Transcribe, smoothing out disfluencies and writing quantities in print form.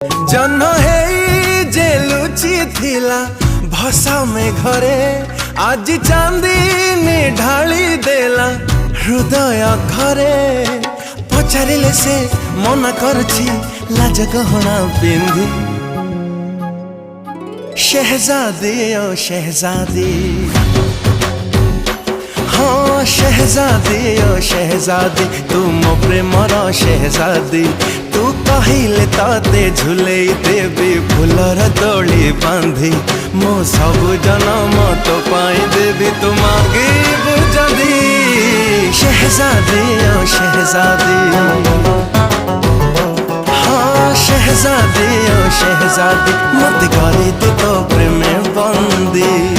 जन्म है जे लुचि थिला भसा में घरे आज चांदीनी ढाली देला हृदय घरे पचारिले से मना करछि लाज गहना पिंधि शहजादी ओ शहजादी हाँ शहजादी ओ शहजादी तू मो प्रेमर शहजादी तू कहिले ताते झुले देवी फूलर दोली बांधी मो सबु जनम तो पाई देवी तू मांगी बुझदी शहजादी ओ शहजादी हाँ शहजादी ओ शहजादी मत करी तू तो प्रेम बंदी।